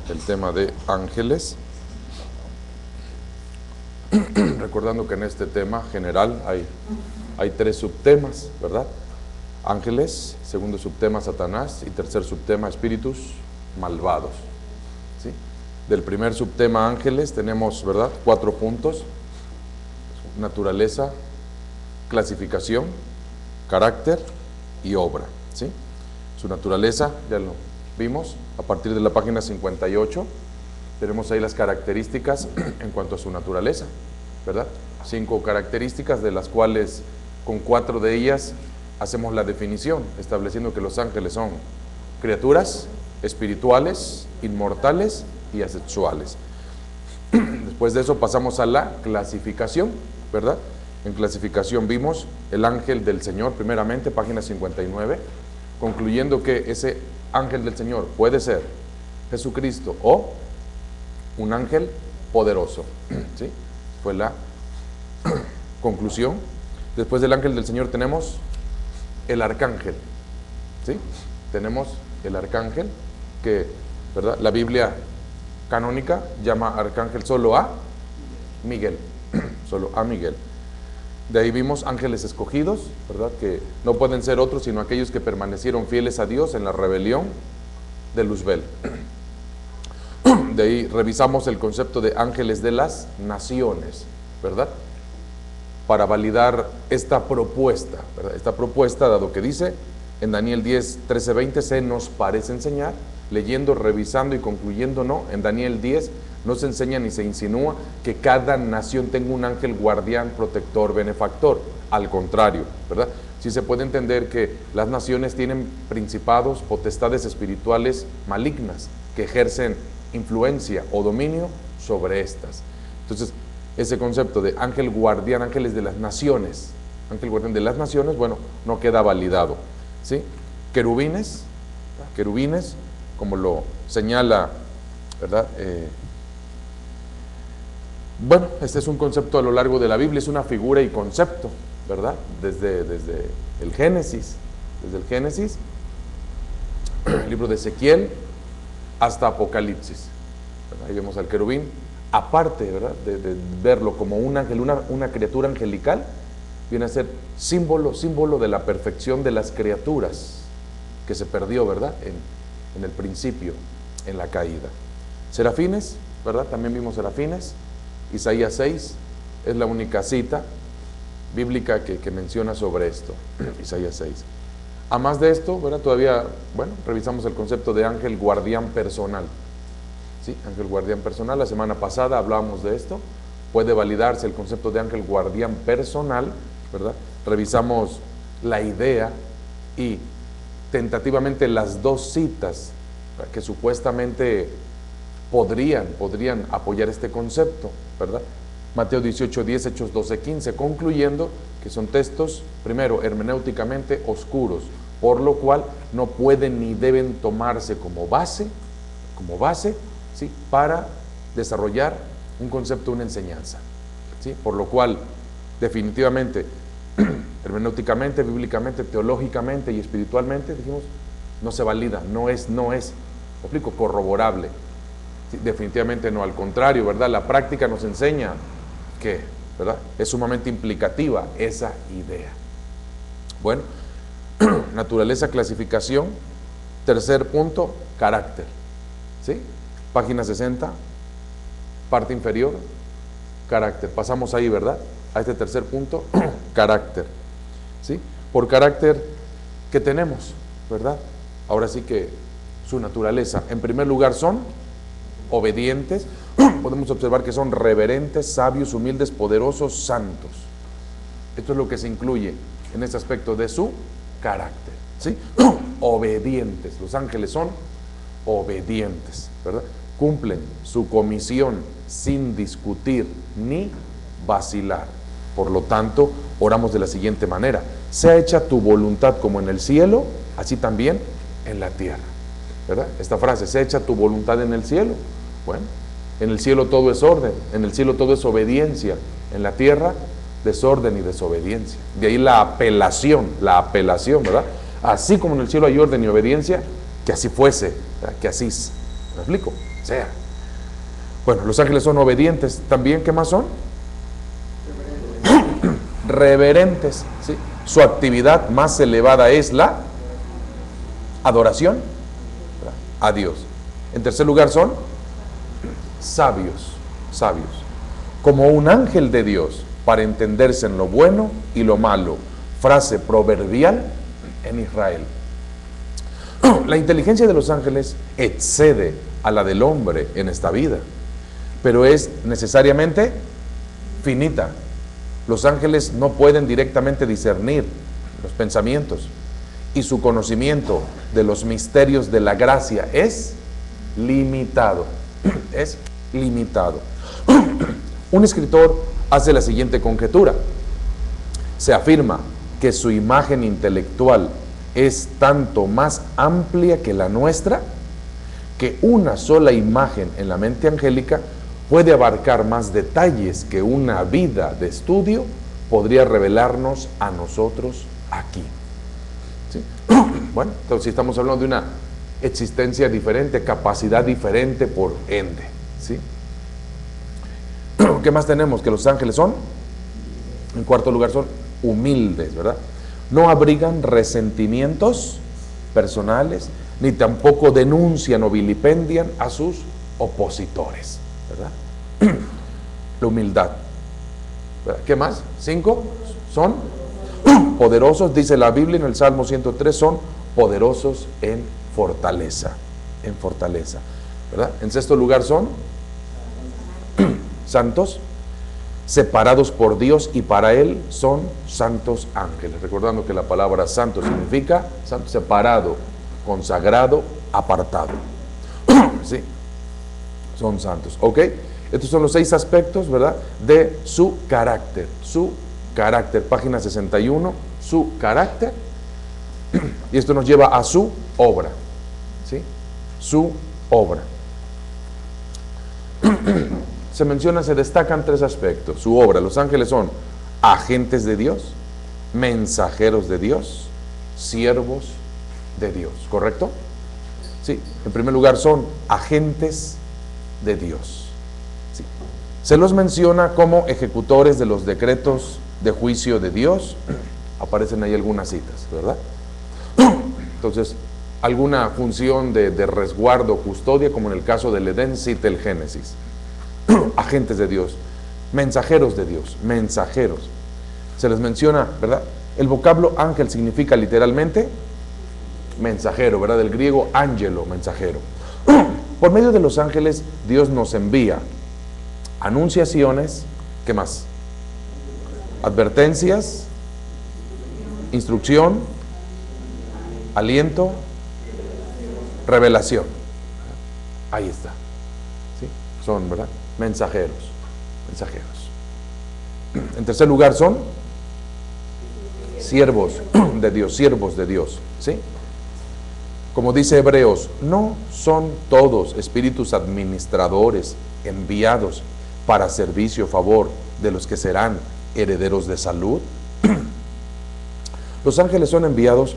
el tema de ángeles. Recordando que en este tema general hay tres subtemas, ¿verdad? Ángeles, segundo subtema Satanás y tercer subtema espíritus malvados, ¿sí? Del primer subtema ángeles tenemos, ¿verdad?, 4 puntos: naturaleza, clasificación, carácter y obra, ¿sí? Su naturaleza, ya lo vimos, a partir de la página 58, tenemos ahí las características en cuanto a su naturaleza, ¿verdad? 5 características, de las cuales con 4 de ellas hacemos la definición, estableciendo que los ángeles son criaturas espirituales, inmortales y asexuales. Después de eso pasamos a la clasificación, ¿verdad? En clasificación vimos el ángel del Señor, primeramente, página 59, concluyendo que ese ángel del Señor puede ser Jesucristo o un ángel poderoso, ¿sí? Fue la conclusión. Después del ángel del Señor tenemos el arcángel, ¿sí? Tenemos el arcángel que, ¿verdad?, la Biblia canónica llama arcángel solo a Miguel, solo a Miguel. De ahí vimos ángeles escogidos, ¿verdad?, que no pueden ser otros sino aquellos que permanecieron fieles a Dios en la rebelión de Luzbel. De ahí revisamos el concepto de ángeles de las naciones, ¿verdad?, para validar esta propuesta, ¿verdad? Esta propuesta, dado que dice en Daniel 10, 13, 20, se nos parece enseñar, leyendo, revisando y concluyendo, no, en Daniel 10 no se enseña ni se insinúa que cada nación tenga un ángel guardián, protector, benefactor. Al contrario, ¿verdad? Sí se puede entender que las naciones tienen principados, potestades espirituales malignas que ejercen influencia o dominio sobre estas. Entonces, ese concepto de ángel guardián, ángeles de las naciones, ángel guardián de las naciones, bueno, no queda validado, ¿sí? Querubines, como lo señala, ¿verdad? Bueno, este es un concepto a lo largo de la Biblia, es una figura y concepto, ¿verdad? Desde el Génesis, el libro de Ezequiel, hasta Apocalipsis, ¿verdad? Ahí vemos al querubín, aparte, ¿verdad?, de verlo como un ángel, una criatura angelical, viene a ser símbolo de la perfección de las criaturas que se perdió, ¿verdad?, en el principio, en la caída. Serafines, ¿verdad?, también vimos serafines. Isaías 6 es la única cita bíblica que menciona sobre esto, Isaías 6. A más de esto, ¿verdad?, todavía, bueno, revisamos el concepto de ángel guardián personal, ¿sí? Ángel guardián personal, la semana pasada hablábamos de esto. Puede validarse el concepto de ángel guardián personal, ¿verdad? Revisamos la idea y tentativamente las 2 citas, ¿verdad?, que supuestamente podrían apoyar este concepto, ¿verdad? Mateo 18:10, Hechos 12:15, concluyendo que son textos, primero, hermenéuticamente oscuros, por lo cual no pueden ni deben tomarse como base, ¿sí?, para desarrollar un concepto, una enseñanza, ¿sí? Por lo cual, definitivamente, hermenéuticamente, bíblicamente, teológicamente y espiritualmente, dijimos, no se valida, no es, ¿me explico?, corroborable. Sí, definitivamente no, al contrario, ¿verdad? La práctica nos enseña que, ¿verdad?, es sumamente implicativa esa idea. Bueno, naturaleza, clasificación. Tercer punto, carácter, ¿sí? Página 60, parte inferior, carácter. Pasamos ahí, ¿verdad?, a este tercer punto, carácter, ¿sí? Por carácter, ¿qué tenemos, verdad? Ahora sí que su naturaleza, en primer lugar, son obedientes. Podemos observar que son reverentes, sabios, humildes, poderosos, santos. Esto es lo que se incluye en este aspecto de su carácter, ¿sí? Obedientes. Los ángeles son obedientes, ¿verdad? Cumplen su comisión sin discutir ni vacilar. Por lo tanto, oramos de la siguiente manera: sea hecha tu voluntad como en el cielo, así también en la tierra, ¿verdad? Esta frase, sea hecha tu voluntad en el cielo. Bueno, en el cielo todo es orden, en el cielo todo es obediencia, en la tierra desorden y desobediencia. De ahí la apelación, ¿verdad? Así como en el cielo hay orden y obediencia, que así fuese, ¿verdad?, que así, ¿me explico? sea. Bueno, los ángeles son obedientes. También, ¿qué más son? Reverentes. ¿Sí? Su actividad más elevada es la adoración a Dios. En tercer lugar son sabios. Sabios. Como un ángel de Dios, para entenderse en lo bueno y lo malo. Frase proverbial en Israel. La inteligencia de los ángeles excede a la del hombre en esta vida, pero es necesariamente finita. Los ángeles no pueden directamente discernir los pensamientos y su conocimiento de los misterios de la gracia es limitado. Es limitado. Un escritor hace la siguiente conjetura. Se afirma que su imagen intelectual es tanto más amplia que la nuestra, que una sola imagen en la mente angélica puede abarcar más detalles que una vida de estudio podría revelarnos a nosotros aquí. ¿Sí? Bueno, entonces si estamos hablando de una existencia diferente, capacidad diferente por ende. ¿Sí? ¿Qué más tenemos? Que los ángeles son, en cuarto lugar, son humildes, ¿verdad? No abrigan resentimientos personales, ni tampoco denuncian o vilipendian a sus opositores, ¿verdad? La humildad, ¿verdad? ¿Qué más? 5, son poderosos, dice la Biblia en el Salmo 103, son poderosos en fortaleza, ¿verdad? En sexto lugar son santos, separados por Dios, y para Él son santos ángeles. Recordando que la palabra santo significa santo, separado, consagrado, apartado. ¿Sí? Son santos, ¿ok? Estos son los 6 aspectos, ¿verdad?, de su carácter. Su carácter, página 61, su carácter. Y esto nos lleva a su obra. ¿Sí? Su obra. Se destacan 3 aspectos. Su obra. Los ángeles son agentes de Dios, mensajeros de Dios, siervos de Dios. ¿Correcto? Sí. En primer lugar, son agentes de Dios. Sí. Se los menciona como ejecutores de los decretos de juicio de Dios. Aparecen ahí algunas citas, ¿verdad? Entonces, alguna función de resguardo, custodia, como en el caso del Edén, cita el Génesis. Agentes de Dios, mensajeros de Dios, mensajeros. Se les menciona, ¿verdad? El vocablo ángel significa literalmente mensajero, ¿verdad? Del griego ángelo, mensajero. Por medio de los ángeles, Dios nos envía anunciaciones, ¿qué más? Advertencias, instrucción, aliento, revelación. Ahí está. ¿Sí? Son, ¿verdad? Mensajeros. En tercer lugar son siervos de Dios, ¿sí? Como dice Hebreos, no son todos espíritus administradores enviados para servicio a favor de los que serán herederos de salud. Los ángeles son enviados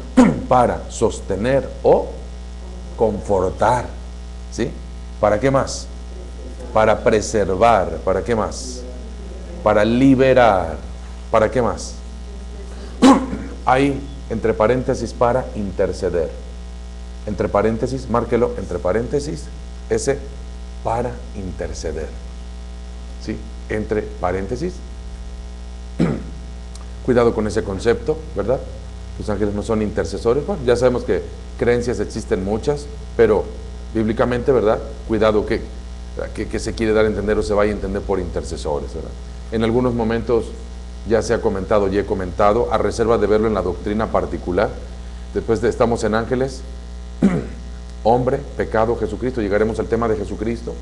para sostener o confortar, ¿sí? ¿Para qué más? Para preservar. ¿Para qué más? Para liberar. ¿Para qué más? Hay entre paréntesis para interceder. Entre paréntesis, márquelo, entre paréntesis, ese para interceder. ¿Sí? Entre paréntesis. Cuidado con ese concepto, ¿verdad? Los ángeles no son intercesores. Bueno, ya sabemos que creencias existen muchas, pero bíblicamente, ¿verdad? Cuidado que se quiere dar a entender o se vaya a entender por intercesores, ¿verdad? En algunos momentos ya se ha comentado y he comentado, a reserva de verlo en la doctrina particular. Después de estamos en ángeles, hombre, pecado, Jesucristo, llegaremos al tema de Jesucristo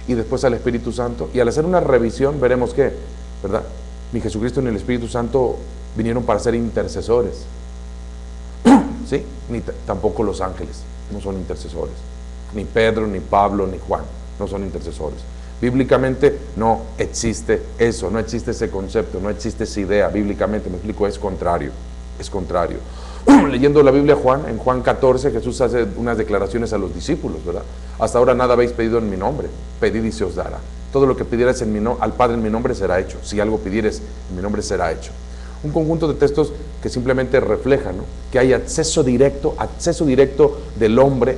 y después al Espíritu Santo, y al hacer una revisión veremos que, ¿verdad?, ni Jesucristo ni el Espíritu Santo vinieron para ser intercesores, ¿sí? Ni tampoco los ángeles no son intercesores, ni Pedro, ni Pablo, ni Juan no son intercesores. Bíblicamente no existe eso, no existe ese concepto, no existe esa idea. Bíblicamente, me explico, es contrario, es contrario. Leyendo la Biblia, en Juan 14, Jesús hace unas declaraciones a los discípulos, ¿verdad? Hasta ahora nada habéis pedido en mi nombre, pedid y se os dará. Todo lo que pidierais al Padre en mi nombre será hecho. Si algo pidieres en mi nombre será hecho. Un conjunto de textos que simplemente reflejan, ¿no?, que hay acceso directo del hombre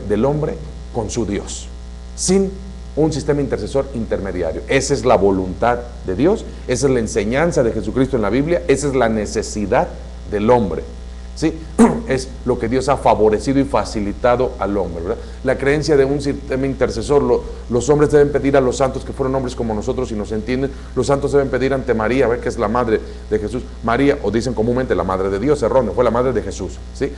con su Dios, sin un sistema intercesor intermediario. Esa es la voluntad de Dios, esa es la enseñanza de Jesucristo en la Biblia, esa es la necesidad del hombre, ¿sí? Es lo que Dios ha favorecido y facilitado al hombre, ¿verdad? La creencia de un sistema intercesor, los hombres deben pedir a los santos que fueron hombres como nosotros y nos entienden. Los santos deben pedir ante María, ¿ver?, que es la madre de Jesús. María, o dicen comúnmente la madre de Dios, erróneo, fue la madre de Jesús, ¿sí?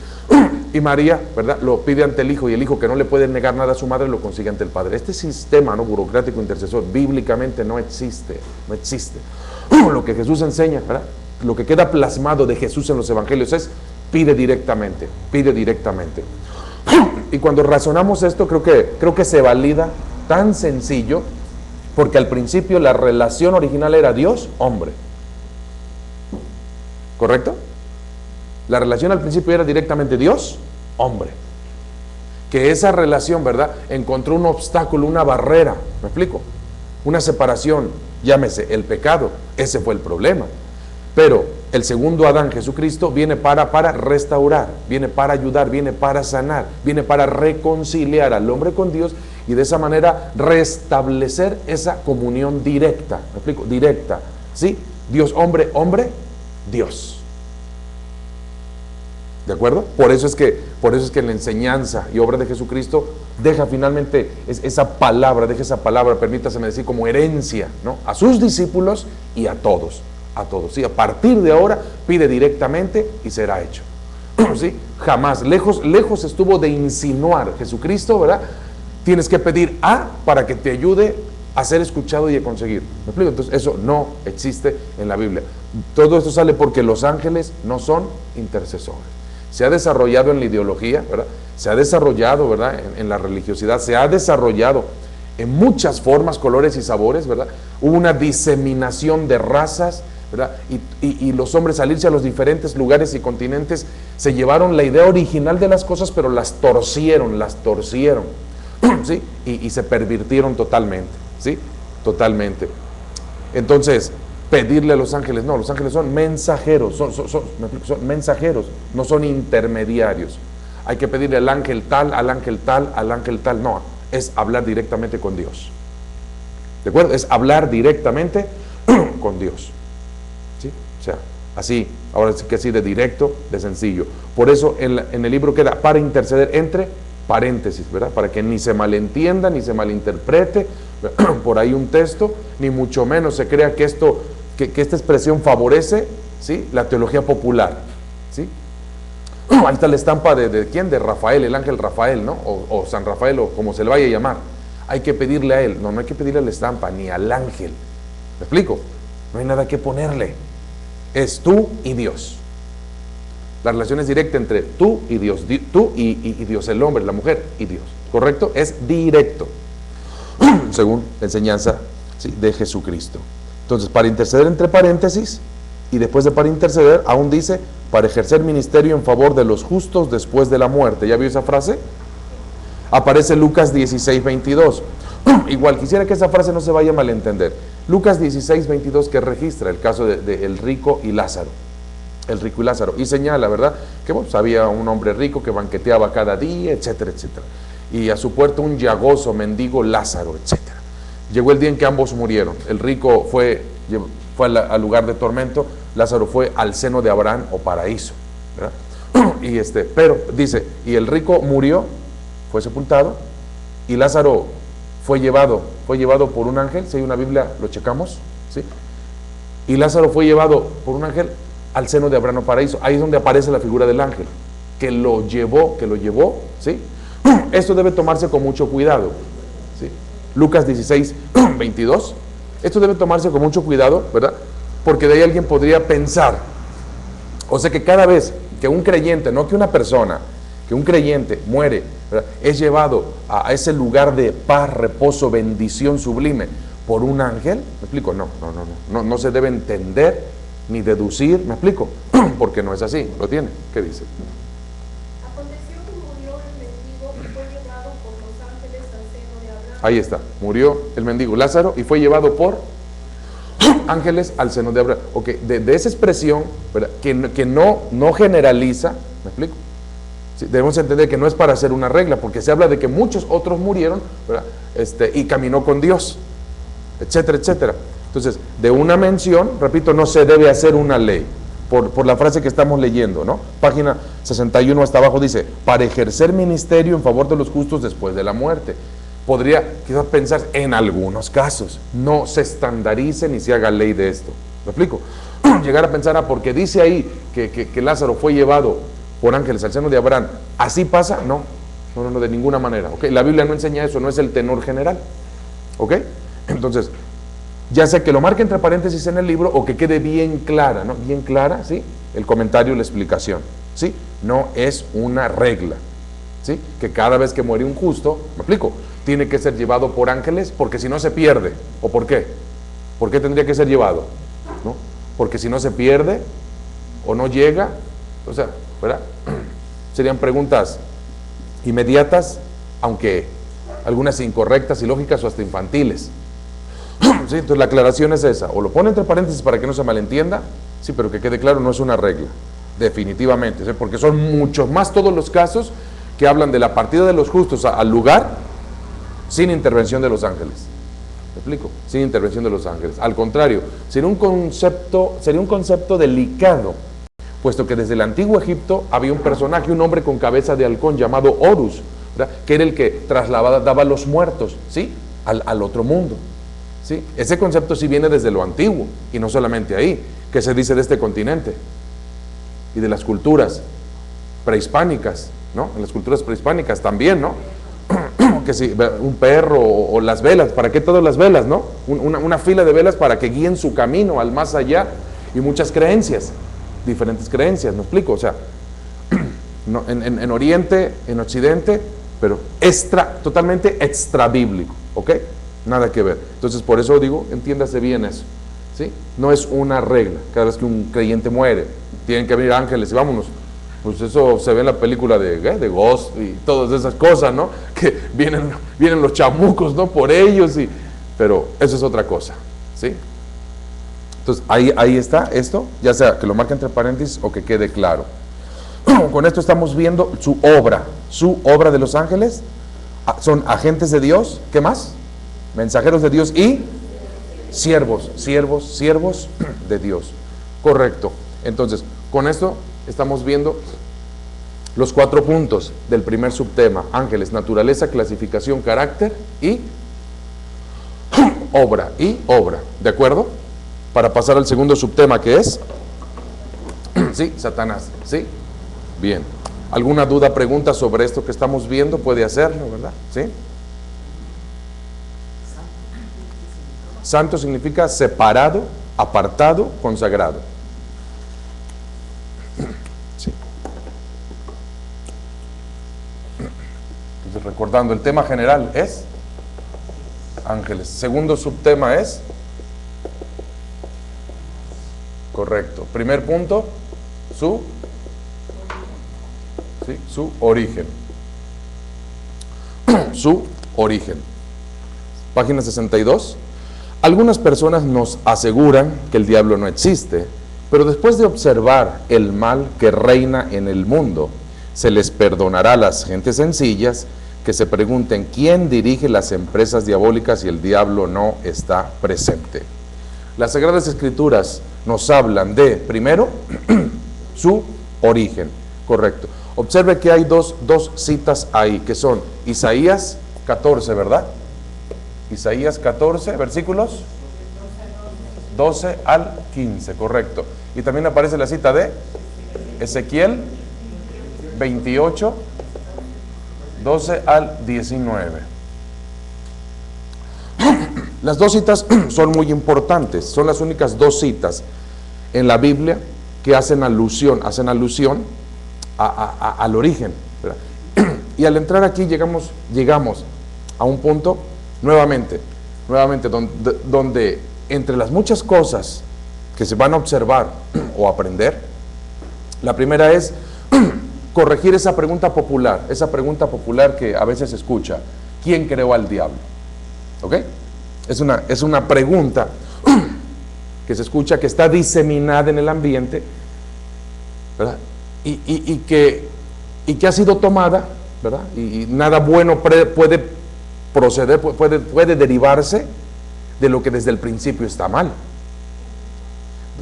Y María, ¿verdad?, lo pide ante el Hijo, y el Hijo, que no le puede negar nada a su madre, lo consigue ante el Padre. Este sistema, ¿no?, burocrático intercesor, bíblicamente no existe. Lo que Jesús enseña, ¿verdad?, lo que queda plasmado de Jesús en los evangelios es: pide directamente. Y cuando razonamos esto, creo que se valida tan sencillo, porque al principio la relación original era Dios-hombre. ¿Correcto? La relación al principio era directamente Dios-hombre. Que esa relación, ¿verdad?, encontró un obstáculo, una barrera, ¿me explico? Una separación, llámese el pecado, ese fue el problema. Pero el segundo Adán, Jesucristo, viene para restaurar, viene para ayudar, viene para sanar, viene para reconciliar al hombre con Dios, y de esa manera restablecer esa comunión directa. ¿Me explico? Directa, ¿sí? Dios, hombre, Dios. ¿De acuerdo? Por eso es que la enseñanza y obra de Jesucristo deja finalmente esa palabra, permítaseme decir, como herencia, ¿no?, a sus discípulos y a todos. ¿Sí? A partir de ahora pide directamente y será hecho. ¿Sí? Jamás, lejos estuvo de insinuar Jesucristo, ¿verdad? Tienes que pedir A para que te ayude a ser escuchado y a conseguir. ¿Me explico? Entonces eso no existe en la Biblia. Todo esto sale porque los ángeles no son intercesores. Se ha desarrollado en la ideología, ¿verdad? Se ha desarrollado, ¿verdad?, en la religiosidad, se ha desarrollado en muchas formas, colores y sabores, ¿verdad? Hubo una diseminación de razas, ¿verdad? Y los hombres, al irse a los diferentes lugares y continentes, se llevaron la idea original de las cosas, pero las torcieron, ¿sí? Y se pervirtieron totalmente, ¿sí? Totalmente. Entonces, pedirle a los ángeles, no, los ángeles son mensajeros, son mensajeros, no son intermediarios. Hay que pedirle al ángel tal, al ángel tal, no, es hablar directamente con Dios. ¿De acuerdo? Es hablar directamente con Dios. ¿Sí? O sea, así, ahora sí que así de directo, de sencillo. Por eso en el libro queda para interceder entre paréntesis, ¿verdad? Para que ni se malentienda, ni se malinterprete por ahí un texto, ni mucho menos se crea que esta expresión favorece, ¿sí?, la teología popular, ¿sí? Ahí está la estampa de ¿quién? De Rafael, el ángel Rafael, ¿no? O San Rafael, o como se le vaya a llamar. Hay que pedirle a él. No hay que pedirle a la estampa, ni al ángel. ¿Me explico? No hay nada que ponerle. Es tú y Dios. La relación es directa entre tú y Dios. Tú y Dios, el hombre, la mujer y Dios. ¿Correcto? Es directo. Según la enseñanza, ¿sí?, de Jesucristo. Entonces, para interceder entre paréntesis, y después de para interceder, aún dice, para ejercer ministerio en favor de los justos después de la muerte. ¿Ya vio esa frase? Aparece Lucas 16:22. Igual, quisiera que esa frase no se vaya a malentender. Lucas 16:22, que registra el caso de el rico y Lázaro. El rico y Lázaro. Y señala, ¿verdad?, que bueno, pues había un hombre rico que banqueteaba cada día, etcétera, etcétera. Y a su puerta un llagoso mendigo Lázaro, etcétera. Llegó el día en que ambos murieron. El rico fue al lugar de tormento, Lázaro fue al seno de Abraham o paraíso, ¿verdad? Pero dice, y el rico murió, fue sepultado, y Lázaro fue llevado por un ángel. Si hay una Biblia, lo checamos, ¿sí? Y Lázaro fue llevado por un ángel al seno de Abraham o paraíso. Ahí es donde aparece la figura del ángel, que lo llevó, ¿sí? Esto debe tomarse con mucho cuidado, ¿sí? Lucas 16:22. Esto debe tomarse con mucho cuidado, ¿verdad? Porque de ahí alguien podría pensar, o sea, que cada vez que un creyente, no que una persona, que un creyente muere, ¿verdad?, es llevado a ese lugar de paz, reposo, bendición sublime por un ángel. ¿Me explico? No se debe entender ni deducir, ¿me explico? Porque no es así. ¿Lo tiene? ¿Qué dice? Ahí está, murió el mendigo Lázaro y fue llevado por ángeles al seno de Abraham. Ok, de esa expresión, ¿verdad? Que no generaliza, ¿me explico? Sí, debemos entender que no es para hacer una regla, porque se habla de que muchos otros murieron, ¿verdad? Y caminó con Dios, etcétera, etcétera. Entonces, de una mención, repito, no se debe hacer una ley, por la frase que estamos leyendo, ¿no? Página 61 hasta abajo dice, para ejercer ministerio en favor de los justos después de la muerte. Podría quizás pensar en algunos casos, no se estandarice ni se haga ley de esto. ¿Me explico? Llegar a pensar, porque dice ahí que Lázaro fue llevado por ángeles al seno de Abraham, ¿así pasa? No, de ninguna manera. ¿Okay? La Biblia no enseña eso, no es el tenor general. ¿Ok? Entonces, ya sea que lo marque entre paréntesis en el libro o que quede bien clara, ¿no? Bien clara, ¿sí? El comentario y la explicación, ¿sí? No es una regla, ¿sí? Que cada vez que muere un justo, ¿me explico? Tiene que ser llevado por ángeles, porque si no se pierde. ¿O por qué? ¿Por qué tendría que ser llevado? ¿No? Porque si no se pierde o no llega, o sea, ¿verdad? Serían preguntas inmediatas, aunque algunas incorrectas, ilógicas o hasta infantiles. ¿Sí? Entonces la aclaración es esa, o lo pone entre paréntesis para que no se malentienda, sí, pero que quede claro, no es una regla, definitivamente, ¿sí? Porque son muchos más todos los casos que hablan de la partida de los justos al lugar sin intervención de los ángeles. ¿Me explico? Sin intervención de los ángeles. Al contrario, sería un concepto delicado, puesto que desde el antiguo Egipto había un personaje, un hombre con cabeza de halcón llamado Horus, ¿verdad? Que era el que trasladaba a los muertos, ¿sí? Al otro mundo, ¿sí? Ese concepto sí viene desde lo antiguo, y no solamente ahí, que se dice de este continente y de las culturas prehispánicas, ¿no? En las culturas prehispánicas también, ¿no? Que si un perro o las velas, ¿para qué todas las velas, no? Una fila de velas para que guíen su camino al más allá, y muchas creencias, diferentes creencias, ¿me explico? O sea, no, en Oriente, en Occidente, pero totalmente extra bíblico, ¿ok? Nada que ver. Entonces, por eso digo, entiéndase bien eso, ¿sí? No es una regla. Cada vez que un creyente muere, tienen que venir ángeles y vámonos. Pues eso se ve en la película de Ghost y todas esas cosas, ¿no? Que vienen los chamucos, ¿no? Por ellos, pero eso es otra cosa, ¿sí? Entonces, ahí está esto, ya sea que lo marque entre paréntesis o que quede claro. Con esto estamos viendo su obra de los ángeles. Son agentes de Dios, ¿qué más? Mensajeros de Dios y siervos de Dios. Correcto. Entonces, con esto estamos viendo los 4 puntos del primer subtema: ángeles, naturaleza, clasificación, carácter y obra. ¿De acuerdo? Para pasar al segundo subtema, que es sí, Satanás. ¿Sí? Bien. ¿Alguna duda, pregunta sobre esto que estamos viendo? Puede hacerlo, ¿verdad? ¿Sí? Santo significa separado, apartado, consagrado. Sí. Entonces, recordando, el tema general es ángeles. Segundo subtema es correcto. Primer punto, su origen. Su origen. Página 62. Algunas personas nos aseguran que el diablo no existe, pero después de observar el mal que reina en el mundo, se les perdonará a las gentes sencillas que se pregunten quién dirige las empresas diabólicas si el diablo no está presente. Las Sagradas Escrituras nos hablan de, primero, su origen. Correcto. Observe que hay dos citas ahí, que son Isaías 14, ¿verdad? Isaías 14, versículos 12 al 15, correcto. Y también aparece la cita de Ezequiel 28, 12 al 19. Las 2 citas son muy importantes, son las únicas 2 citas en la Biblia que hacen alusión al origen, ¿verdad? Y al entrar aquí llegamos a un punto nuevamente donde entre las muchas cosas que se van a observar o aprender, la primera es corregir esa pregunta popular que a veces se escucha: ¿quién creó al diablo? ¿Ok? Es una pregunta que se escucha, que está diseminada en el ambiente, ¿verdad? Y que ha sido tomada, ¿verdad? Y nada bueno puede proceder, puede derivarse de lo que desde el principio está mal.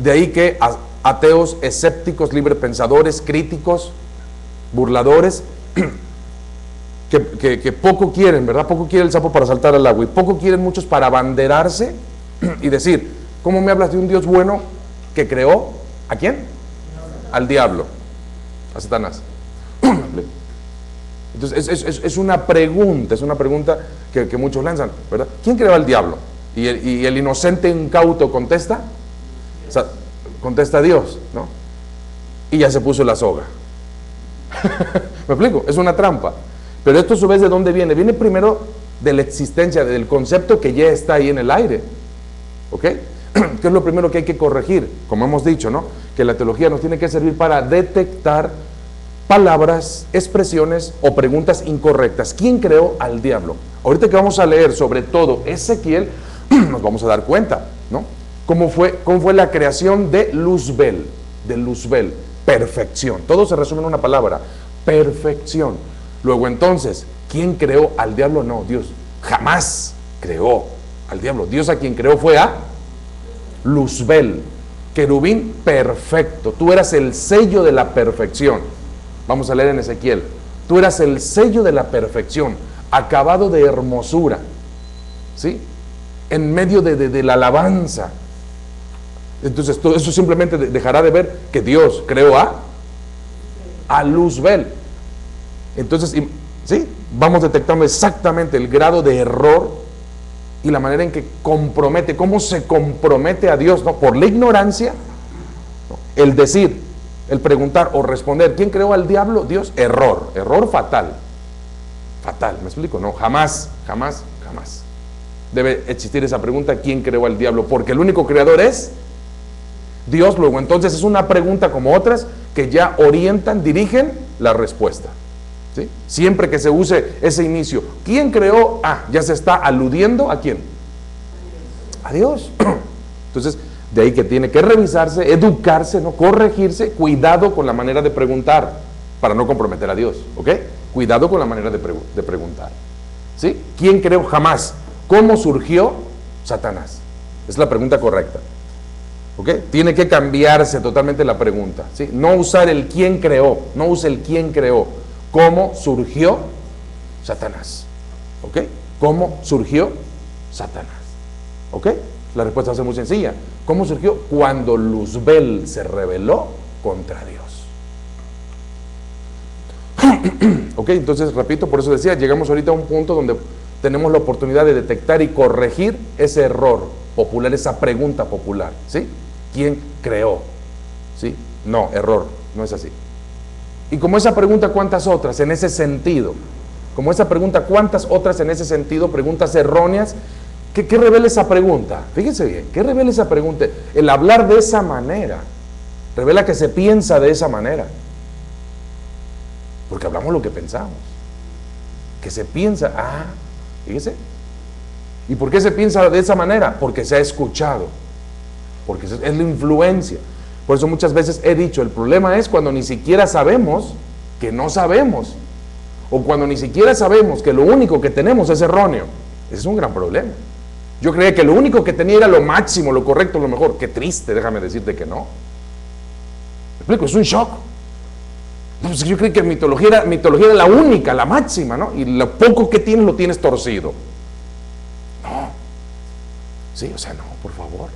De ahí que ateos, escépticos, librepensadores, críticos, burladores, que poco quieren, ¿verdad? Poco quiere el sapo para saltar al agua, y poco quieren muchos para abanderarse y decir, ¿cómo me hablas de un Dios bueno que creó? ¿A quién? Al diablo, a Satanás. Entonces es una pregunta que muchos lanzan, ¿verdad? ¿Quién creó al diablo? Y el inocente incauto contesta, contesta Dios, ¿no? Y ya se puso la soga. ¿Me explico? Es una trampa. Pero esto a su vez, ¿de dónde viene? Viene primero de la existencia, del concepto que ya está ahí en el aire. ¿Ok? ¿Qué es lo primero que hay que corregir? Como hemos dicho, ¿no? Que la teología nos tiene que servir para detectar palabras, expresiones o preguntas incorrectas. ¿Quién creó al diablo? Ahorita que vamos a leer sobre todo Ezequiel, nos vamos a dar cuenta, ¿no? ¿Cómo fue la creación de Luzbel? De Luzbel, perfección. Todo se resume en una palabra, perfección. Luego entonces, ¿quién creó al diablo? No, Dios jamás creó al diablo. Dios a quien creó fue a Luzbel, querubín perfecto. Tú eras el sello de la perfección. Vamos a leer en Ezequiel. Tú eras el sello de la perfección, acabado de hermosura, ¿sí? En medio de la alabanza. Entonces todo eso simplemente dejará de ver que Dios creó a Luzbel. Entonces, ¿sí? Vamos detectando exactamente el grado de error y la manera en que compromete, cómo se compromete a Dios, ¿no? Por la ignorancia, ¿no? El decir, el preguntar o responder, ¿quién creó al diablo? Dios. Error fatal. Fatal, ¿me explico? No, jamás debe existir esa pregunta, ¿quién creó al diablo? Porque el único creador es Dios. Luego entonces es una pregunta como otras que ya orientan, dirigen la respuesta, ¿sí? Siempre que se use ese inicio, ¿quién creó? Ya se está aludiendo ¿a quién? A Dios. Entonces, de ahí que tiene que revisarse, educarse, ¿no? Corregirse, cuidado con la manera de preguntar, para no comprometer a Dios, ¿ok? Cuidado con la manera de preguntar, ¿sí? ¿Quién creó? Jamás. ¿Cómo surgió? Satanás. Es la pregunta correcta, ¿ok? Tiene que cambiarse totalmente la pregunta, ¿sí? No usar el quién creó, no use el quién creó. ¿Cómo surgió? Satanás, ¿ok? ¿Cómo surgió? Satanás, ¿ok? La respuesta va a ser muy sencilla. ¿Cómo surgió? Cuando Luzbel se rebeló contra Dios. Ok, entonces repito, por eso decía, llegamos ahorita a un punto donde tenemos la oportunidad de detectar y corregir ese error popular, esa pregunta popular, ¿sí? ¿Quién creó? ¿Sí? No, error, no es así. Y como esa pregunta, ¿cuántas otras en ese sentido? Como esa pregunta, ¿cuántas otras en ese sentido? Preguntas erróneas. ¿Qué revela esa pregunta? Fíjense bien, ¿qué revela esa pregunta? El hablar de esa manera revela que se piensa de esa manera. Porque hablamos lo que pensamos. Que se piensa, fíjese. ¿Y por qué se piensa de esa manera? Porque se ha escuchado. Porque es la influencia. Por eso muchas veces he dicho, el problema es cuando ni siquiera sabemos que no sabemos. O cuando ni siquiera sabemos que lo único que tenemos es erróneo. Ese es un gran problema. Yo creía que lo único que tenía era lo máximo, lo correcto, lo mejor. Qué triste, déjame decirte que no. ¿Me explico? Es un shock. Pues yo creí que mitología era la única, la máxima, ¿no? Y lo poco que tienes lo tienes torcido. No. Sí, o sea, no, por favor.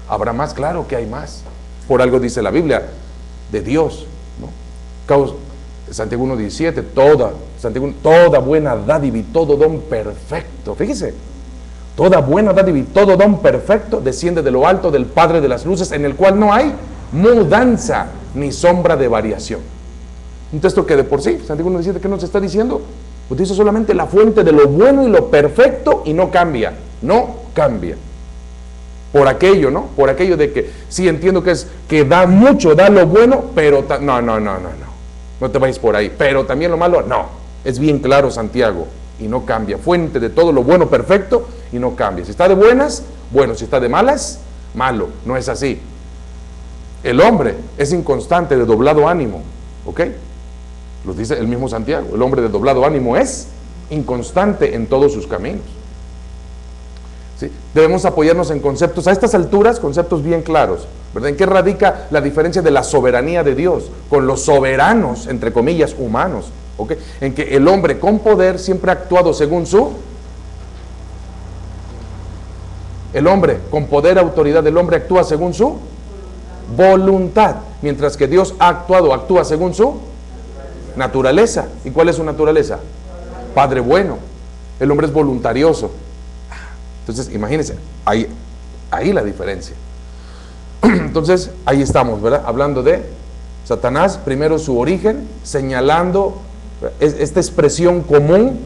¿Habrá más? Claro que hay más. Por algo dice la Biblia, de Dios, ¿no? Santiago 1:17, toda buena dádiva y todo don perfecto. Fíjese, toda buena dádiva y todo don perfecto desciende de lo alto del Padre de las luces, en el cual no hay mudanza ni sombra de variación. Un texto que de por sí, Santiago 1:17, ¿qué nos está diciendo? Pues dice solamente la fuente de lo bueno y lo perfecto y no cambia, no cambia. Por aquello, ¿no? Por aquello de que sí entiendo que da mucho, da lo bueno, pero no te vayas por ahí. Pero también lo malo, no. Es bien claro Santiago, y no cambia. Fuente de todo lo bueno, perfecto, y no cambia. Si está de buenas, bueno. Si está de malas, malo. No es así. El hombre es inconstante, de doblado ánimo. ¿Ok? Lo dice el mismo Santiago. El hombre de doblado ánimo es inconstante en todos sus caminos. ¿Sí? Debemos apoyarnos en conceptos, a estas alturas, conceptos bien claros, ¿verdad? ¿En qué radica la diferencia de la soberanía de Dios con los soberanos, entre comillas, humanos? ¿Okay? En que el hombre con poder siempre ha actuado según su... El hombre con poder, autoridad, el hombre actúa según su voluntad, mientras que Dios actúa según su naturaleza. ¿Y cuál es su naturaleza? Padre bueno. El hombre es voluntarioso. Entonces, imagínense, ahí la diferencia. Entonces, ahí estamos, ¿verdad? Hablando de Satanás, primero su origen, señalando esta expresión común,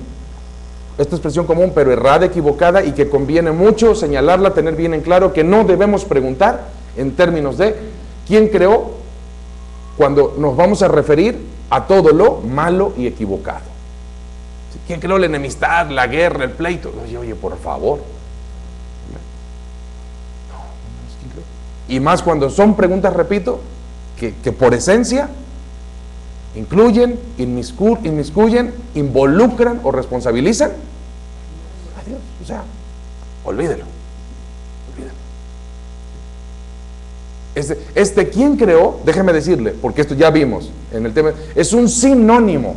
pero errada, equivocada, y que conviene mucho señalarla, tener bien en claro que no debemos preguntar en términos de quién creó, cuando nos vamos a referir a todo lo malo y equivocado. ¿Quién creó la enemistad, la guerra, el pleito? Oye, por favor. Y más cuando son preguntas, repito, que por esencia incluyen, inmiscuyen, involucran o responsabilizan a Dios. O sea, olvídelo. ¿Quién creó? Déjeme decirle, porque esto ya vimos en el tema, es un sinónimo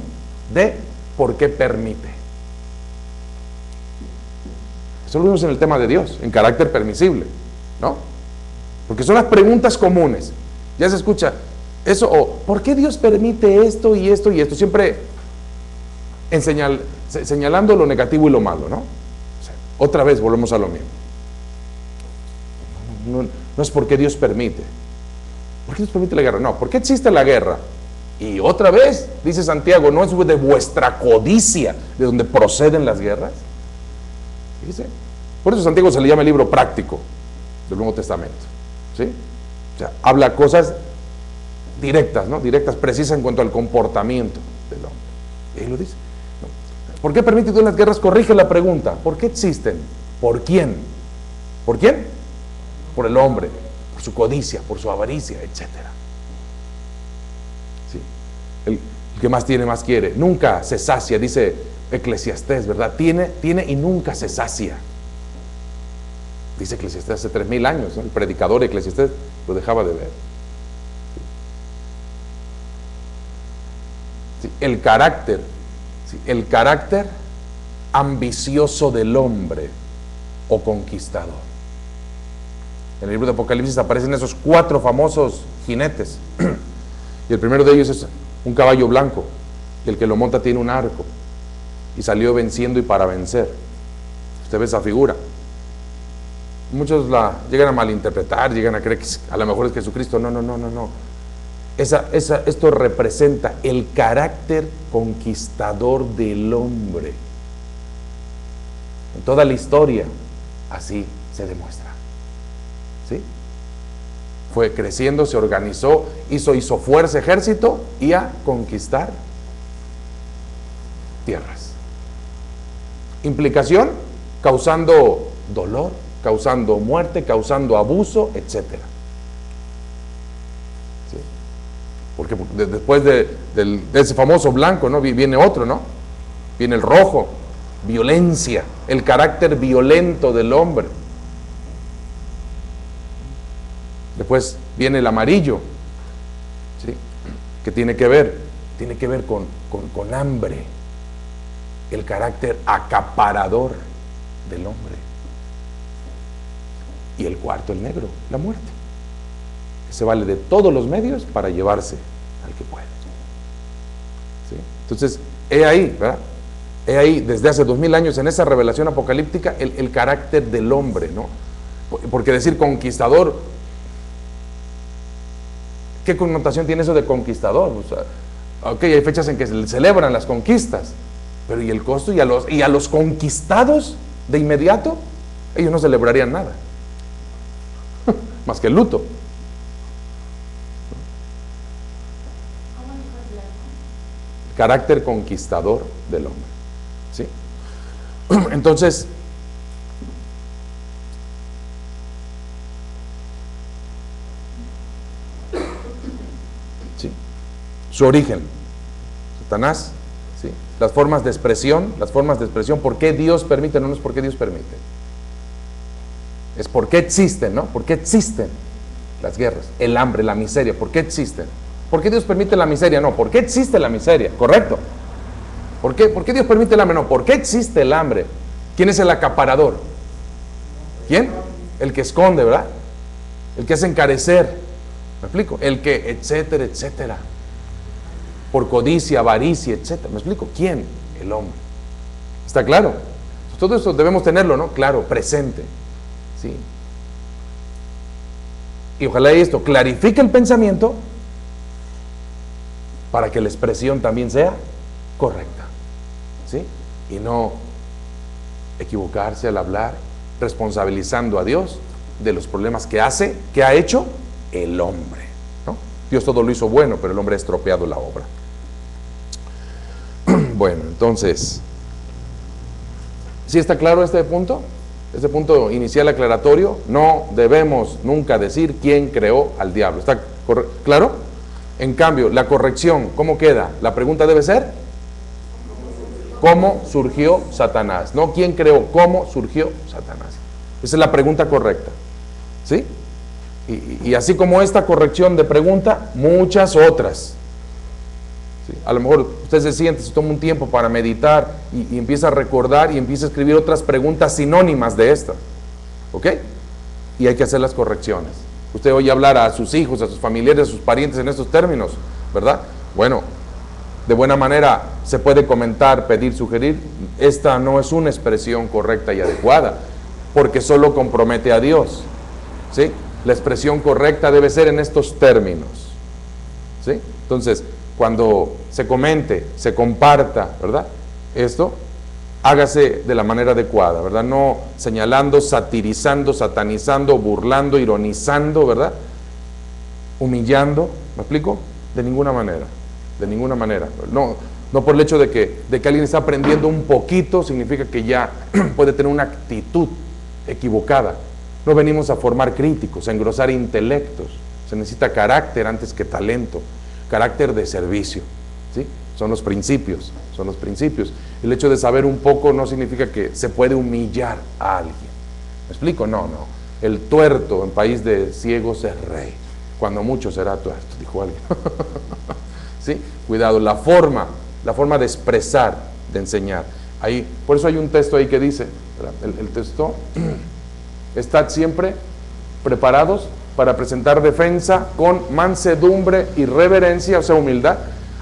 de por qué permite. Eso lo vimos en el tema de Dios, en carácter permisible, ¿no? Porque son las preguntas comunes. Ya se escucha eso, o ¿por qué Dios permite esto y esto y esto? Siempre señalando lo negativo y lo malo, ¿no? O sea, otra vez volvemos a lo mismo. No es porque Dios permite. ¿Por qué Dios permite la guerra? No, ¿por qué existe la guerra? Y otra vez, dice Santiago, no es de vuestra codicia de donde proceden las guerras. Fíjese. Por eso Santiago se le llama el libro práctico del Nuevo Testamento. ¿Sí? O sea, habla cosas directas, ¿no? Directas, precisas en cuanto al comportamiento del hombre. Y ahí lo dice. ¿No? ¿Por qué permite Dios las guerras? Corrige la pregunta. ¿Por qué existen? ¿Por quién? ¿Por quién? Por el hombre, por su codicia, por su avaricia, etc. ¿Sí? El que más tiene, más quiere. Nunca se sacia, dice Eclesiastés, ¿verdad? Tiene y nunca se sacia. Dice Eclesiastés hace 3000 años, ¿no? El predicador Eclesiastés lo dejaba de ver. ¿Sí? El carácter ambicioso del hombre o conquistador. En el libro de Apocalipsis aparecen esos 4 famosos jinetes. Y el primero de ellos es un caballo blanco, y el que lo monta tiene un arco, y salió venciendo y para vencer. Usted ve esa figura. Muchos la llegan a malinterpretar, llegan a creer que a lo mejor es Jesucristo. No. Esto representa el carácter conquistador del hombre. En toda la historia, así se demuestra. ¿Sí? Fue creciendo, se organizó, hizo fuerza, ejército, y a conquistar tierras. Implicación, causando dolor, causando muerte, causando abuso, etc. ¿Sí? Porque después de ese famoso blanco, ¿no? Viene otro, ¿no? Viene el rojo, violencia, el carácter violento del hombre. Después viene el amarillo, ¿sí? Que tiene que ver con hambre, el carácter acaparador del hombre. Y el cuarto, el negro, la muerte, que se vale de todos los medios para llevarse al que puede. ¿Sí? Entonces, he ahí, ¿verdad? He ahí, desde hace 2000 años, en esa revelación apocalíptica, el carácter del hombre, ¿no? Porque decir conquistador, ¿qué connotación tiene eso de conquistador? O sea, ok, hay fechas en que se celebran las conquistas, pero ¿y el costo? ¿Y a los conquistados de inmediato? Ellos no celebrarían nada, más que el luto. Carácter conquistador del hombre. ¿Sí? Entonces, ¿sí? Su origen, Satanás, ¿sí? Las formas de expresión, ¿por qué Dios permite? No es por qué Dios permite. Es por qué existen, ¿no? ¿Por qué existen las guerras, el hambre, la miseria? ¿Por qué existen? ¿Por qué Dios permite la miseria? No, ¿por qué existe la miseria? Correcto. ¿Por qué Dios permite el hambre? No, ¿por qué existe el hambre? ¿Quién es el acaparador? ¿Quién? El que esconde, ¿verdad? El que hace encarecer. ¿Me explico? El que, etcétera, etcétera. Por codicia, avaricia, etcétera. ¿Me explico? ¿Quién? El hombre. ¿Está claro? Todo eso debemos tenerlo, ¿no? Claro, presente. ¿Sí? Y ojalá esto clarifique el pensamiento para que la expresión también sea correcta. ¿Sí? Y no equivocarse al hablar, responsabilizando a Dios de los problemas que ha hecho el hombre, ¿no? Dios todo lo hizo bueno, pero el hombre ha estropeado la obra. Bueno, entonces, ¿sí está claro este punto? Este punto inicial aclaratorio, no debemos nunca decir quién creó al diablo. ¿Está claro? En cambio, la corrección, ¿cómo queda? La pregunta debe ser, ¿cómo surgió Satanás? No quién creó, ¿cómo surgió Satanás? Esa es la pregunta correcta. ¿Sí? Y así como esta corrección de pregunta, muchas otras. ¿Sí? A lo mejor usted se siente, se toma un tiempo para meditar y empieza a recordar y empieza a escribir otras preguntas sinónimas de esta. ¿Ok? Y hay que hacer las correcciones. Usted oye hablar a sus hijos, a sus familiares, a sus parientes en estos términos, ¿verdad? Bueno, de buena manera se puede comentar, pedir, sugerir. Esta no es una expresión correcta y adecuada, porque solo compromete a Dios. ¿Sí? La expresión correcta debe ser en estos términos. ¿Sí? Entonces, cuando se comente, se comparta, ¿verdad? Esto, hágase de la manera adecuada, ¿verdad? No señalando, satirizando, satanizando, burlando, ironizando, ¿verdad? Humillando, ¿me explico? De ninguna manera, de ninguna manera. No por el hecho de que alguien está aprendiendo un poquito, significa que ya puede tener una actitud equivocada. No venimos a formar críticos, a engrosar intelectos. Se necesita carácter antes que talento. Carácter de servicio, ¿sí? Son los principios. El hecho de saber un poco no significa que se puede humillar a alguien. ¿Me explico? No. El tuerto en país de ciegos es rey. Cuando mucho será tuerto, dijo alguien. ¿Sí? Cuidado, la forma de expresar, de enseñar. Ahí, por eso hay un texto ahí que dice, el texto, estad siempre preparados para presentar defensa con mansedumbre y reverencia, o sea, humildad,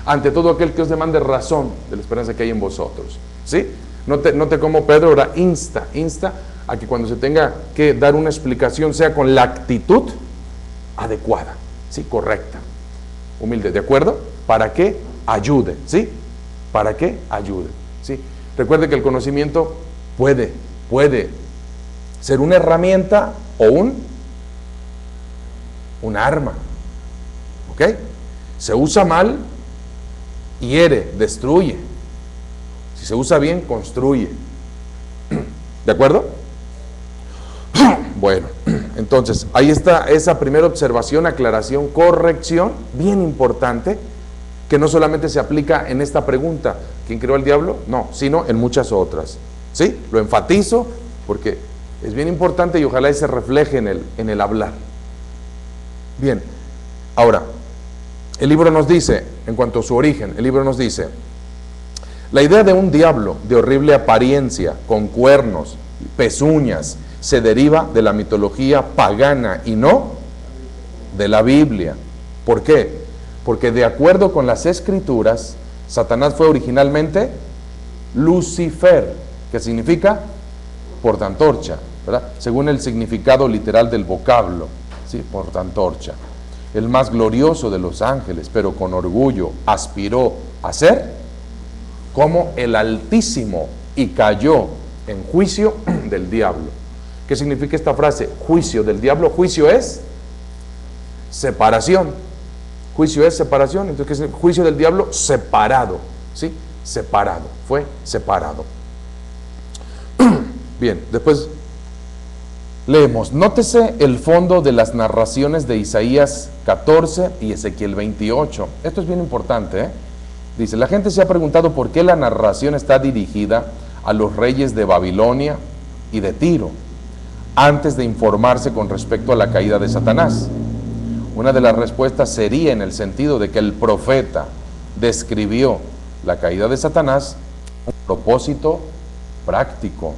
ante todo aquel que os demande razón de la esperanza que hay en vosotros. ¿Sí? Note cómo Pedro ahora insta a que cuando se tenga que dar una explicación sea con la actitud adecuada, ¿sí? Correcta, humilde, ¿de acuerdo? Para que ayude, ¿sí? Para que ayude, ¿sí? Recuerde que el conocimiento puede ser una herramienta o un arma, ¿ok? Se usa mal, hiere, destruye. Si se usa bien, construye. ¿De acuerdo? Bueno, entonces, ahí está esa primera observación, aclaración, corrección, bien importante, que no solamente se aplica en esta pregunta, ¿quién creó al diablo? No, sino en muchas otras. ¿Sí? Lo enfatizo porque es bien importante y ojalá se refleje en el hablar. Bien, ahora, el libro nos dice, en cuanto a su origen, el libro nos dice, la idea de un diablo de horrible apariencia, con cuernos, pezuñas, se deriva de la mitología pagana y no de la Biblia. ¿Por qué? Porque de acuerdo con las Escrituras, Satanás fue originalmente Lucifer, que significa portaantorcha, ¿verdad? Según el significado literal del vocablo, ¿sí? Portaantorcha. El más glorioso de los ángeles, pero con orgullo aspiró a ser como el Altísimo y cayó en juicio del diablo. ¿Qué significa esta frase? Juicio del diablo. Juicio es separación. Juicio es separación. Entonces, ¿qué es el juicio del diablo? Separado. ¿Sí? Separado. Fue separado. Bien, después leemos. Nótese el fondo de las narraciones de Isaías 14 y Ezequiel 28. Esto es bien importante, ¿eh? Dice, la gente se ha preguntado por qué la narración está dirigida a los reyes de Babilonia y de Tiro, antes de informarse con respecto a la caída de Satanás. Una de las respuestas sería en el sentido de que el profeta describió la caída de Satanás con un propósito práctico.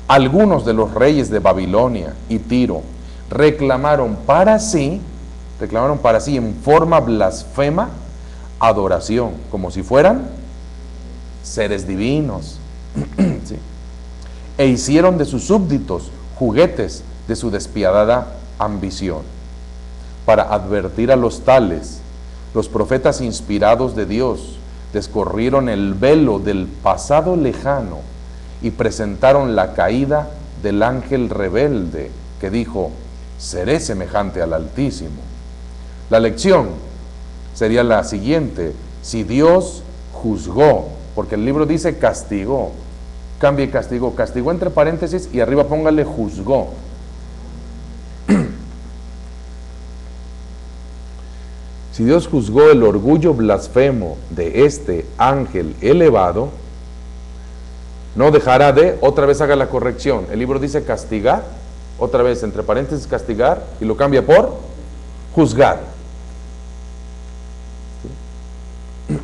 Algunos de los reyes de Babilonia y Tiro reclamaron para sí en forma blasfema adoración, como si fueran seres divinos. ¿Sí? E hicieron de sus súbditos juguetes de su despiadada ambición. Para advertir a los tales, los profetas inspirados de Dios descorrieron el velo del pasado lejano y presentaron la caída del ángel rebelde que dijo, seré semejante al Altísimo. La lección sería la siguiente: si Dios juzgó, porque el libro dice castigó, cambie castigó, castigó entre paréntesis y arriba póngale juzgó. Si Dios juzgó el orgullo blasfemo de este ángel elevado, no dejará de, otra vez haga la corrección, el libro dice castigar, otra vez entre paréntesis castigar, y lo cambia por juzgar. ¿Sí?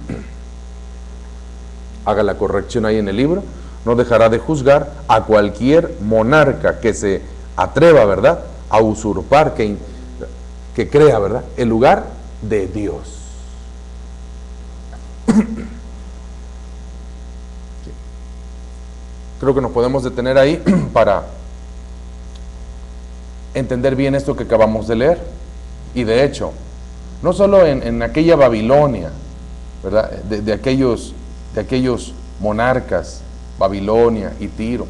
Haga la corrección ahí en el libro, no dejará de juzgar a cualquier monarca que se atreva, ¿verdad?, a usurpar, que crea, ¿verdad?, el lugar de Dios. Creo que nos podemos detener ahí para entender bien esto que acabamos de leer. Y de hecho, no solo en aquella Babilonia, ¿verdad?, de aquellos monarcas, Babilonia y Tiro.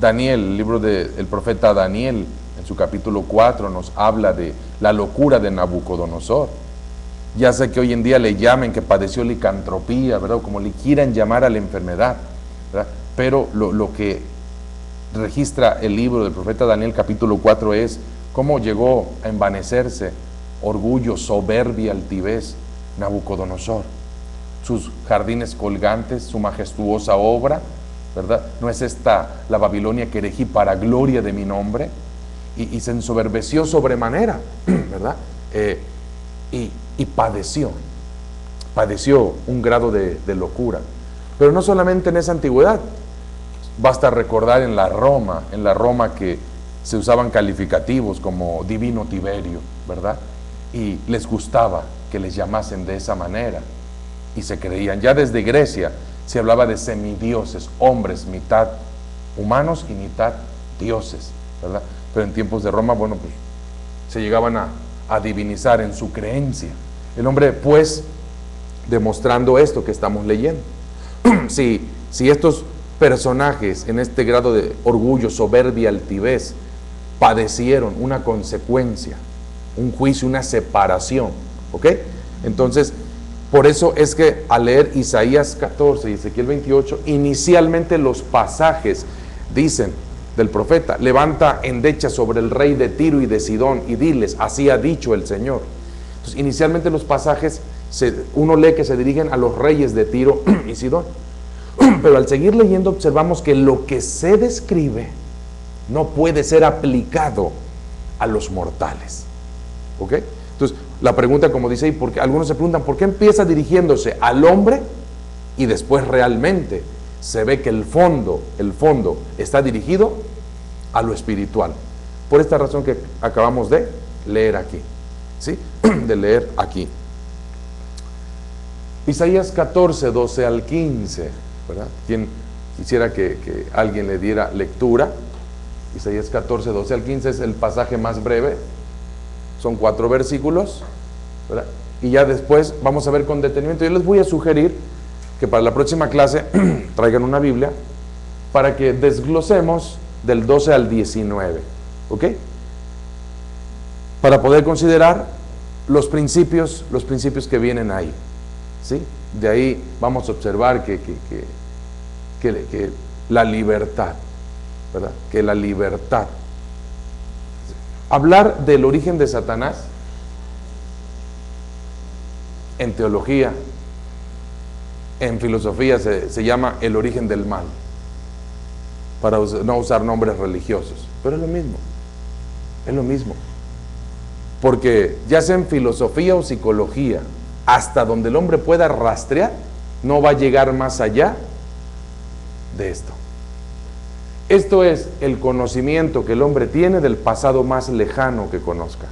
Daniel, el libro del profeta Daniel, en su capítulo 4, nos habla de la locura de Nabucodonosor. Ya sé que hoy en día le llamen que padeció licantropía, ¿verdad?, o como le quieran llamar a la enfermedad, ¿verdad? Pero lo que registra el libro del profeta Daniel capítulo 4 es cómo llegó a envanecerse, orgullo, soberbia, altivez, Nabucodonosor. Sus jardines colgantes, su majestuosa obra, ¿verdad? ¿No es esta la Babilonia que erigí para gloria de mi nombre? Y se ensoberbeció sobremanera, ¿verdad? Y padeció un grado de locura. Pero no solamente en esa antigüedad, basta recordar en la Roma que se usaban calificativos como divino Tiberio, ¿verdad? Y les gustaba que les llamasen de esa manera y se creían. Ya desde Grecia se hablaba de semidioses, hombres mitad humanos y mitad dioses, ¿verdad? Pero en tiempos de Roma, bueno, pues se llegaban a divinizar en su creencia. El hombre, pues, demostrando esto que estamos leyendo. Si estos personajes en este grado de orgullo, soberbia, altivez, padecieron una consecuencia, un juicio, una separación, ¿ok? Entonces, por eso es que al leer Isaías 14 y Ezequiel 28, inicialmente los pasajes dicen del profeta, levanta endecha sobre el rey de Tiro y de Sidón y diles, así ha dicho el Señor. Entonces, inicialmente los pasajes, uno lee que se dirigen a los reyes de Tiro y Sidón. Pero al seguir leyendo observamos que lo que se describe no puede ser aplicado a los mortales. ¿Ok? Entonces, la pregunta, como dice ahí, porque algunos se preguntan, ¿por qué empieza dirigiéndose al hombre y después realmente se ve que el fondo está dirigido a lo espiritual? Por esta razón que acabamos de leer aquí, ¿sí? De leer aquí. Isaías 14, 12 al 15, ¿verdad? Quien quisiera que alguien le diera lectura. Isaías 14, 12 al 15 es el pasaje más breve. Son 4 versículos, ¿verdad? Y ya después vamos a ver con detenimiento. Yo les voy a sugerir que para la próxima clase traigan una Biblia para que desglosemos del 12 al 19, ¿ok? Para poder considerar los principios que vienen ahí, ¿sí? De ahí vamos a observar que la libertad, ¿verdad?, que la libertad. Hablar del origen de Satanás en teología, en filosofía se llama el origen del mal, para no usar nombres religiosos, pero es lo mismo, porque ya sea en filosofía o psicología, hasta donde el hombre pueda rastrear, no va a llegar más allá de esto. Esto es el conocimiento que el hombre tiene del pasado más lejano que conozca.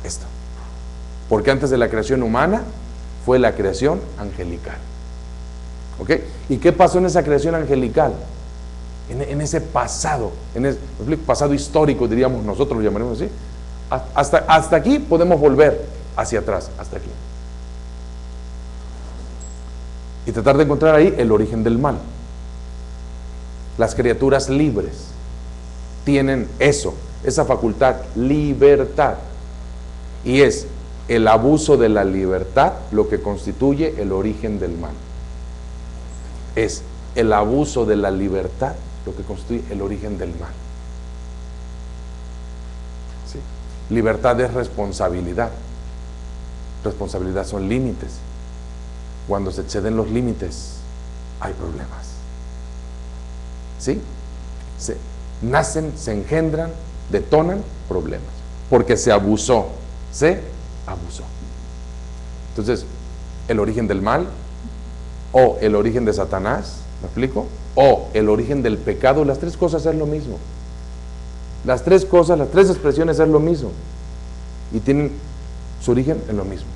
Esto. Porque antes de la creación humana fue la creación angelical. ¿Ok? ¿Y qué pasó en esa creación angelical? En ese pasado, pasado histórico, diríamos nosotros, lo llamaremos así. Hasta aquí podemos volver hacia atrás, hasta aquí. Y tratar de encontrar ahí el origen del mal. Las criaturas libres tienen eso, esa facultad, libertad. Y es el abuso de la libertad lo que constituye el origen del mal. Es el abuso de la libertad lo que constituye el origen del mal. ¿Sí? Libertad es responsabilidad. Responsabilidad son límites. Cuando se exceden los límites, hay problemas. ¿Sí? Nacen, se engendran, detonan problemas. Porque se abusó. Entonces, el origen del mal, o el origen de Satanás, ¿me explico? O el origen del pecado, las tres cosas es lo mismo. Las tres cosas, las tres expresiones es lo mismo. Y tienen su origen en lo mismo.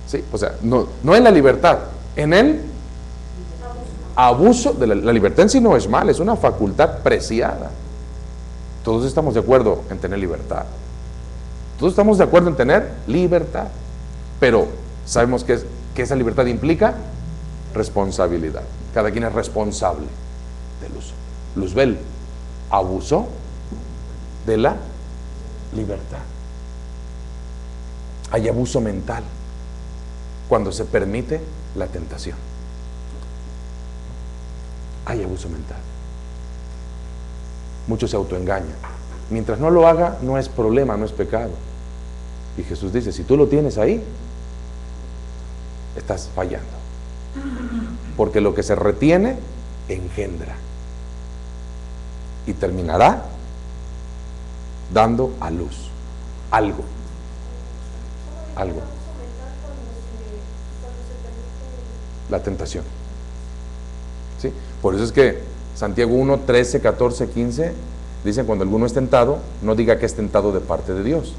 ¿Sí? O sea, no en la libertad, en el abuso de la libertad en sí no es mal, es una facultad preciada. Todos estamos de acuerdo en tener libertad. Todos estamos de acuerdo en tener libertad. Pero sabemos que esa libertad implica responsabilidad. Cada quien es responsable del uso. Luzbel abusó de la libertad. Hay abuso mental cuando se permite la tentación. Hay abuso mental. Muchos se autoengañan. Mientras no lo haga, no es problema, no es pecado. Y Jesús dice, si tú lo tienes ahí, estás fallando. Porque lo que se retiene, engendra. Y terminará dando a luz algo. La tentación. ¿Sí? Por eso es que Santiago 1, 13, 14, 15 dicen, cuando alguno es tentado, no diga que es tentado de parte de Dios,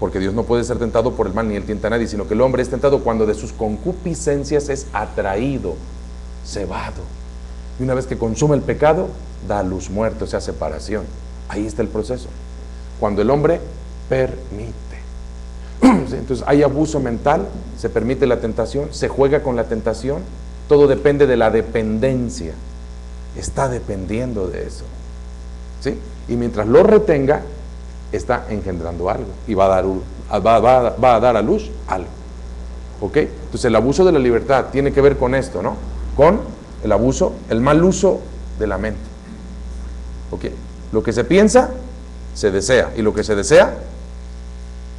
porque Dios no puede ser tentado por el mal, ni él tienta a nadie, sino que el hombre es tentado cuando de sus concupiscencias es atraído, cebado. Y una vez que consume el pecado, da a luz, muerte, o sea, separación. Ahí está el proceso. Cuando el hombre permite. ¿Sí? Entonces hay abuso mental, se permite la tentación, se juega con la tentación, todo depende de la dependencia. Está dependiendo de eso. ¿Sí? Y mientras lo retenga, está engendrando algo y va a dar a luz algo. ¿Ok? Entonces el abuso de la libertad tiene que ver con esto, ¿no? Con el abuso, el mal uso de la mente. ¿Ok? Lo que se piensa, se desea, y lo que se desea,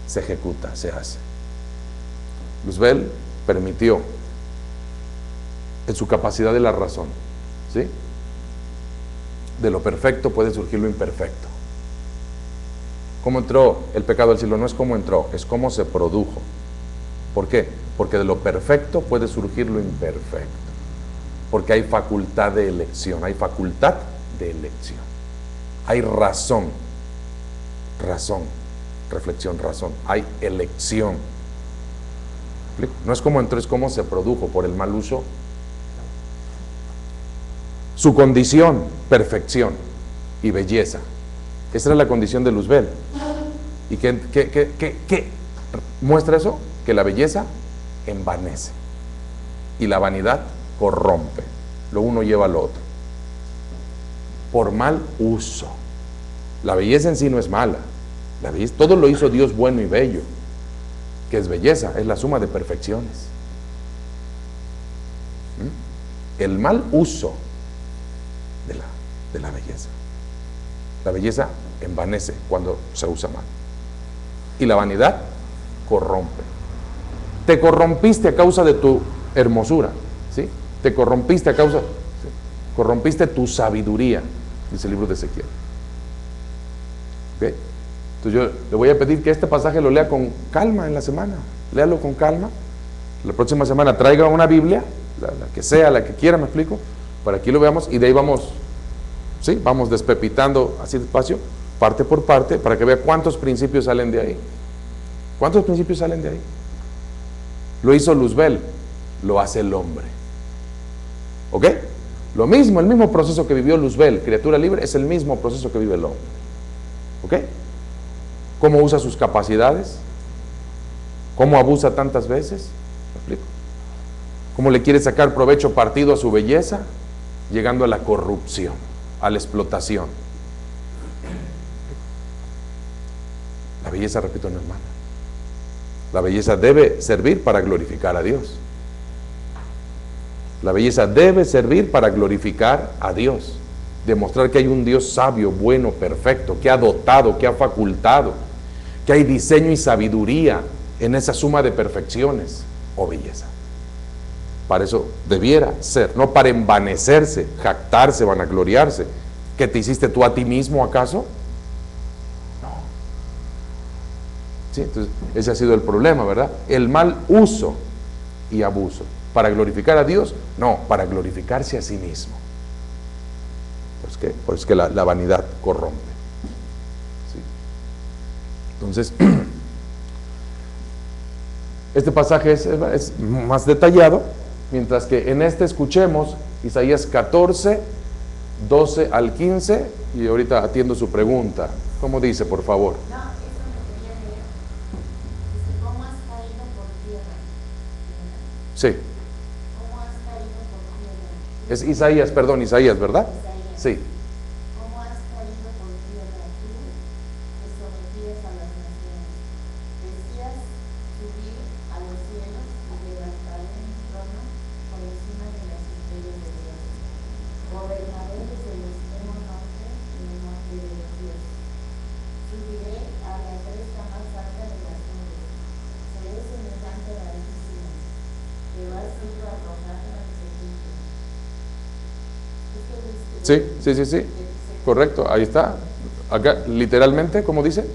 se ejecuta, se hace. Luzbel permitió, en su capacidad de la razón, ¿sí?, de lo perfecto puede surgir lo imperfecto. ¿Cómo entró el pecado al cielo? No es cómo entró, es cómo se produjo. ¿Por qué? Porque de lo perfecto puede surgir lo imperfecto. Porque hay facultad de elección, hay facultad de elección. Hay razón, reflexión, razón. Hay elección. No es cómo entró, es cómo se produjo por el mal uso. Su condición, perfección y belleza. Esa era la condición de Luzbel. ¿Y qué muestra eso? Que la belleza envanece y la vanidad corrompe. Lo uno lleva al otro. Por mal uso. La belleza en sí no es mala. La belleza, todo lo hizo Dios bueno y bello. ¿Qué es belleza? Es la suma de perfecciones. El mal uso de la belleza. La belleza envanece cuando se usa mal. Y la vanidad corrompe. Te corrompiste a causa de tu hermosura, ¿sí? Te corrompiste a causa, ¿sí? Corrompiste tu sabiduría, dice el libro de Ezequiel. ¿Okay? Entonces yo le voy a pedir que este pasaje lo lea con calma en la semana. Léalo con calma. La próxima semana traiga una Biblia, la que sea, la que quiera, me explico, para que lo veamos y de ahí vamos, ¿sí? Vamos despepitando así despacio, parte por parte, para que vea cuántos principios salen de ahí. ¿Cuántos principios salen de ahí? Lo hizo Luzbel, lo hace el hombre. ¿Ok? Lo mismo, el mismo proceso que vivió Luzbel, criatura libre, es el mismo proceso que vive el hombre. ¿Ok? ¿Cómo usa sus capacidades? ¿Cómo abusa tantas veces? ¿Me explico? ¿Cómo le quiere sacar provecho, partido a su belleza? Llegando a la corrupción, a la explotación. La belleza, repito, no es mala. La belleza debe servir para glorificar a Dios. La belleza debe servir para glorificar a Dios. Demostrar que hay un Dios sabio, bueno, perfecto, que ha dotado, que ha facultado, que hay diseño y sabiduría en esa suma de perfecciones o belleza. Para eso debiera ser, no para envanecerse, jactarse, vanagloriarse. ¿Qué te hiciste tú a ti mismo acaso? ¿Sí? Entonces, ese ha sido el problema, ¿verdad? El mal uso y abuso. ¿Para glorificar a Dios? No, para glorificarse a sí mismo. Pues que, pues que la vanidad corrompe. ¿Sí? Entonces, este pasaje es más detallado, mientras que en este escuchemos Isaías 14, 12 al 15, y ahorita atiendo su pregunta. ¿Cómo dice, por favor? Sí. ¿Cómo has caído por tierra? Es Isaías, perdón, Isaías, ¿verdad? Isaías. Sí. ¿Cómo has caído por tierra tú, que sometías a las naciones? Decías subir a los cielos y levantaré mi trono por encima de las estrellas de Dios. Gobernaré desde el extremo norte y el norte de los dioses. Subiré a la cresta más alta de las nubes. Seré semejante al Altísimo, que va a ser arrojar a los egipcios. Sí. Correcto, ahí está. Acá, literalmente, ¿cómo dice?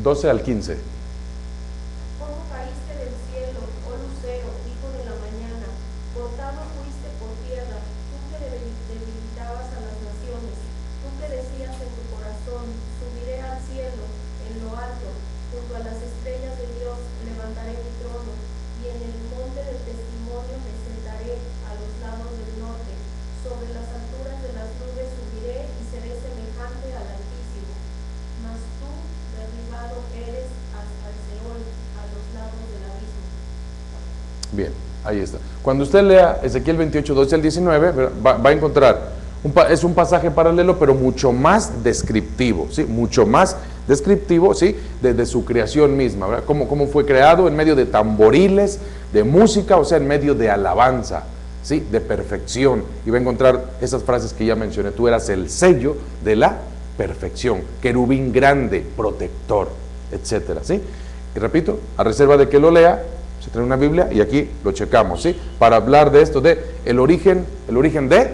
12 al 15. ¿Cómo caíste del cielo, oh lucero, hijo de la mañana? Botado fuiste por tierra, tú que debilitabas a las naciones, tú que decías en tu corazón, subiré al cielo, en lo alto, junto a las estrellas de Dios, levantaré mi trono, y en el monte del testimonio me sentaré a los lados del norte, sobre las alturas de las nubes subiré y seré semejante al Altísimo. Mas tú, derribado eres hasta el Seol, a los lados del abismo. Bien, ahí está. Cuando usted lea Ezequiel 28, 12 al 19, va a encontrar, es un pasaje paralelo, pero mucho más descriptivo, ¿sí? Mucho más descriptivo, ¿sí? De su creación misma, ¿verdad? Cómo fue creado en medio de tamboriles, de música, o sea, en medio de alabanza, ¿sí? De perfección. Y va a encontrar esas frases que ya mencioné. Tú eras el sello de la perfección, querubín grande, protector, etcétera, ¿sí? Y repito, a reserva de que lo lea, se trae una Biblia y aquí lo checamos, ¿sí? Para hablar de esto, de el origen de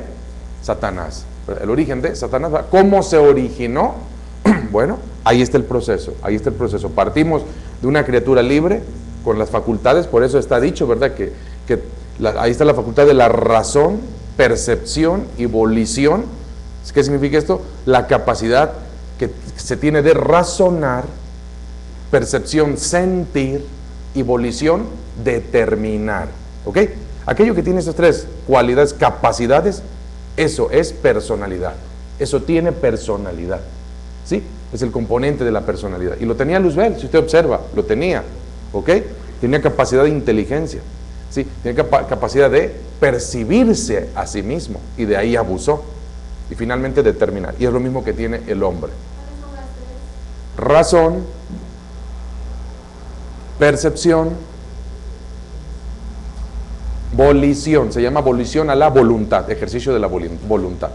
Satanás. El origen de Satanás, ¿cómo se originó? Bueno, ahí está el proceso, Partimos de una criatura libre, con las facultades, por eso está dicho, ¿verdad? Ahí está la facultad de la razón, percepción y volición. ¿Qué significa esto? La capacidad que se tiene de razonar, percepción, sentir y volición, determinar. ¿Ok? Aquello que tiene esas tres cualidades, capacidades, eso es personalidad. Eso tiene personalidad. ¿Sí? Es el componente de la personalidad. Y lo tenía Luzbel, si usted observa, lo tenía. ¿Ok? Tenía capacidad de inteligencia. ¿Sí? Tenía capacidad de percibirse a sí mismo. Y de ahí abusó. Y finalmente determinar. Y es lo mismo que tiene el hombre. Razón, percepción Volición, se llama volición a la voluntad, ejercicio de la voluntad.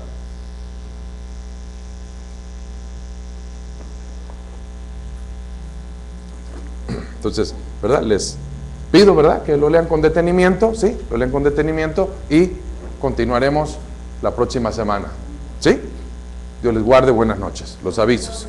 Entonces, ¿verdad? Les pido, ¿verdad?, que lo lean con detenimiento, ¿sí? Lo lean con detenimiento y continuaremos la próxima semana, ¿sí? Dios les guarde, buenas noches. Los avisos.